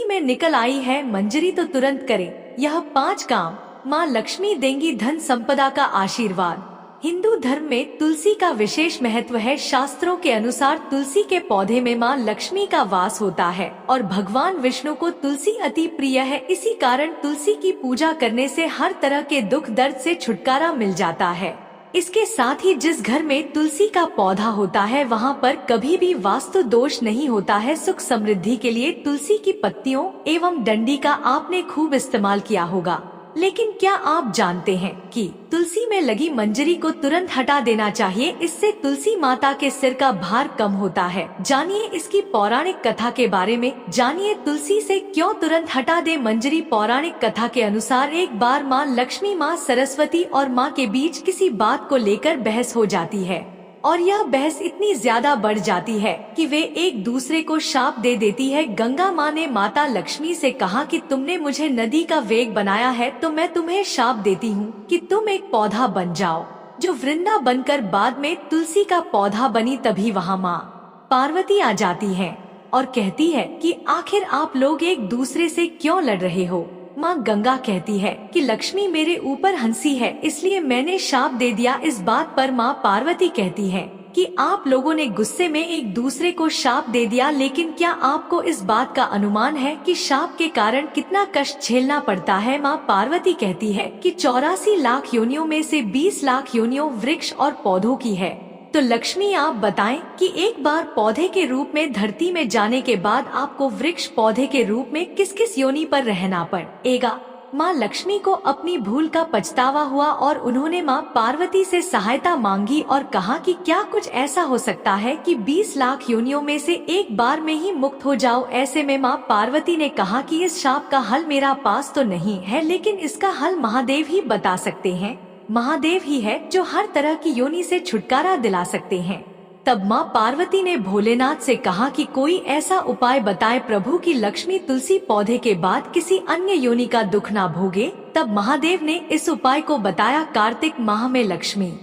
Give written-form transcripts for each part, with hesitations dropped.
में निकल आई है मंजरी तो तुरंत करे यह 5 काम, माँ लक्ष्मी देंगी धन संपदा का आशीर्वाद। हिंदू धर्म में तुलसी का विशेष महत्व है। शास्त्रों के अनुसार तुलसी के पौधे में माँ लक्ष्मी का वास होता है और भगवान विष्णु को तुलसी अति प्रिय है। इसी कारण तुलसी की पूजा करने से हर तरह के दुख दर्द से छुटकारा मिल जाता है। इसके साथ ही जिस घर में तुलसी का पौधा होता है वहाँ पर कभी भी वास्तु दोष नहीं होता है। सुख समृद्धि के लिए तुलसी की पत्तियों एवं डंडी का आपने खूब इस्तेमाल किया होगा, लेकिन क्या आप जानते हैं कि तुलसी में लगी मंजरी को तुरंत हटा देना चाहिए, इससे तुलसी माता के सिर का भार कम होता है। जानिए इसकी पौराणिक कथा के बारे में। जानिए तुलसी से क्यों तुरंत हटा दे मंजरी। पौराणिक कथा के अनुसार एक बार माँ लक्ष्मी, माँ सरस्वती और माँ के बीच किसी बात को लेकर बहस हो जाती है और यह बहस इतनी ज्यादा बढ़ जाती है कि वे एक दूसरे को शाप दे देती है। गंगा माँ ने माता लक्ष्मी से कहा कि तुमने मुझे नदी का वेग बनाया है तो मैं तुम्हें शाप देती हूँ कि तुम एक पौधा बन जाओ जो वृंदा बनकर बाद में तुलसी का पौधा बनी। तभी वहाँ माँ पार्वती आ जाती है और कहती है कि आखिर आप लोग एक दूसरे से क्यों लड़ रहे हो। माँ गंगा कहती है कि लक्ष्मी मेरे ऊपर हंसी है इसलिए मैंने शाप दे दिया। इस बात पर माँ पार्वती कहती है कि आप लोगों ने गुस्से में एक दूसरे को शाप दे दिया, लेकिन क्या आपको इस बात का अनुमान है कि शाप के कारण कितना कष्ट झेलना पड़ता है। माँ पार्वती कहती है कि 84 लाख योनियों में से 20 लाख योनियों वृक्ष और पौधों की है। तो लक्ष्मी आप बताएं कि एक बार पौधे के रूप में धरती में जाने के बाद आपको वृक्ष पौधे के रूप में किस किस योनि पर रहना पड़ेगा। माँ लक्ष्मी को अपनी भूल का पछतावा हुआ और उन्होंने माँ पार्वती से सहायता मांगी और कहा कि क्या कुछ ऐसा हो सकता है कि 20 लाख योनियों में से एक बार में ही मुक्त हो जाओ। ऐसे में माँ पार्वती ने कहा कि इस शाप का हल मेरा पास तो नहीं है, लेकिन इसका हल महादेव ही बता सकते हैं। महादेव ही है जो हर तरह की योनि से छुटकारा दिला सकते हैं। तब माँ पार्वती ने भोलेनाथ से कहा कि कोई ऐसा उपाय बताए प्रभु कि लक्ष्मी तुलसी पौधे के बाद किसी अन्य योनि का दुख ना भोगे। तब महादेव ने इस उपाय को बताया। कार्तिक माह में लक्ष्मी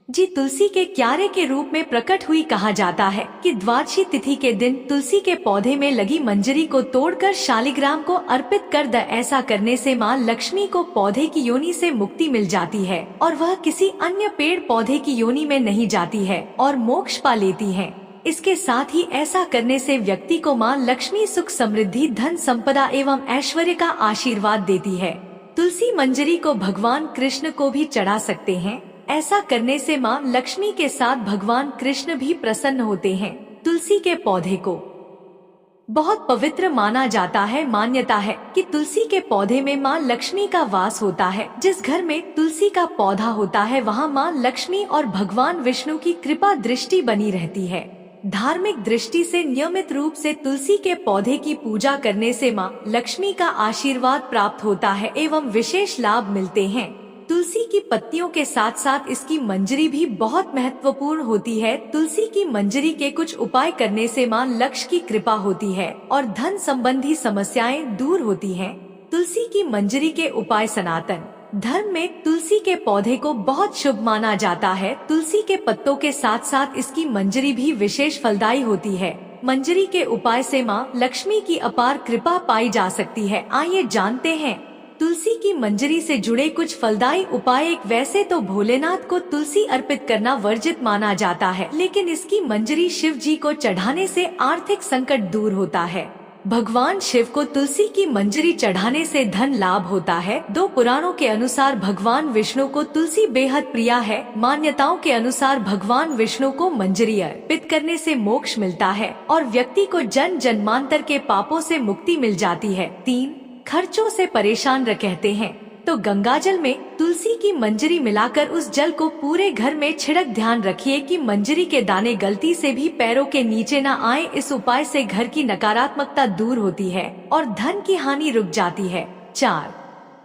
जी तुलसी के क्यारे के रूप में प्रकट हुई। कहा जाता है कि द्वादशी तिथि के दिन तुलसी के पौधे में लगी मंजरी को तोड़कर शालिग्राम को अर्पित कर द। ऐसा करने से माँ लक्ष्मी को पौधे की योनि से मुक्ति मिल जाती है और वह किसी अन्य पेड़ पौधे की योनि में नहीं जाती है और मोक्ष पा लेती है। इसके साथ ही ऐसा करने से व्यक्ति को माँ लक्ष्मी सुख समृद्धि धन संपदा एवं ऐश्वर्य का आशीर्वाद देती है। तुलसी मंजरी को भगवान कृष्ण को भी चढ़ा सकते हैं। ऐसा करने से माँ लक्ष्मी के साथ भगवान कृष्ण भी प्रसन्न होते हैं। तुलसी के पौधे को बहुत पवित्र माना जाता है। मान्यता है कि तुलसी के पौधे में माँ लक्ष्मी का वास होता है। जिस घर में तुलसी का पौधा होता है वहाँ माँ लक्ष्मी और भगवान विष्णु की कृपा दृष्टि बनी रहती है। धार्मिक दृष्टि से नियमित रूप से तुलसी के पौधे की पूजा करने से माँ लक्ष्मी का आशीर्वाद प्राप्त होता है एवं विशेष लाभ मिलते हैं। तुलसी की पत्तियों के साथ साथ इसकी मंजरी भी बहुत महत्वपूर्ण होती है। तुलसी की मंजरी के कुछ उपाय करने से माँ लक्ष्मी की कृपा होती है और धन संबंधी समस्याएं दूर होती हैं। तुलसी की मंजरी के उपाय सनातन धर्म में तुलसी के पौधे को बहुत शुभ माना जाता है। तुलसी के पत्तों के साथ साथ इसकी मंजरी भी विशेष फलदायी होती है। मंजरी के उपाय से माँ लक्ष्मी की अपार कृपा पाई जा सकती है। आइए जानते हैं तुलसी की मंजरी से जुड़े कुछ फलदायी उपाय। एक वैसे तो भोलेनाथ को तुलसी अर्पित करना वर्जित माना जाता है, लेकिन इसकी मंजरी शिव जी को चढ़ाने से आर्थिक संकट दूर होता है। भगवान शिव को तुलसी की मंजरी चढ़ाने से धन लाभ होता है। 2 पुराणों के अनुसार भगवान विष्णु को तुलसी बेहद प्रिय है। मान्यताओं के अनुसार भगवान विष्णु को मंजरी अर्पित करने से मोक्ष मिलता है और व्यक्ति को जन्म जन्मांतर के पापों से मुक्ति मिल जाती है। 3 खर्चों से परेशान रहते हैं तो गंगाजल में तुलसी की मंजरी मिलाकर उस जल को पूरे घर में छिड़क। ध्यान रखिए कि मंजरी के दाने गलती से भी पैरों के नीचे न आए। इस उपाय से घर की नकारात्मकता दूर होती है और धन की हानि रुक जाती है। 4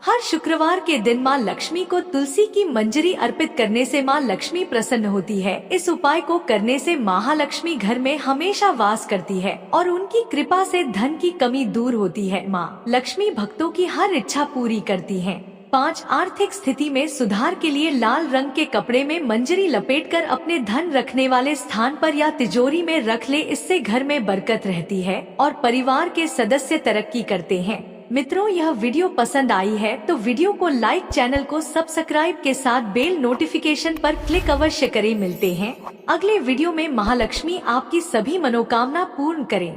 हर शुक्रवार के दिन माँ लक्ष्मी को तुलसी की मंजरी अर्पित करने से माँ लक्ष्मी प्रसन्न होती है। इस उपाय को करने से महालक्ष्मी घर में हमेशा वास करती है और उनकी कृपा से धन की कमी दूर होती है। माँ लक्ष्मी भक्तों की हर इच्छा पूरी करती है। 5 आर्थिक स्थिति में सुधार के लिए लाल रंग के कपड़े में मंजरी लपेटकर अपने धन रखने वाले स्थान पर या तिजोरी में रख ले। इससे घर में बरकत रहती है और परिवार के सदस्य तरक्की करते हैं। मित्रों, यह वीडियो पसंद आई है तो वीडियो को लाइक, चैनल को सब्सक्राइब के साथ बेल नोटिफिकेशन पर क्लिक अवश्य करें। मिलते हैं अगले वीडियो में। महालक्ष्मी आपकी सभी मनोकामना पूर्ण करें।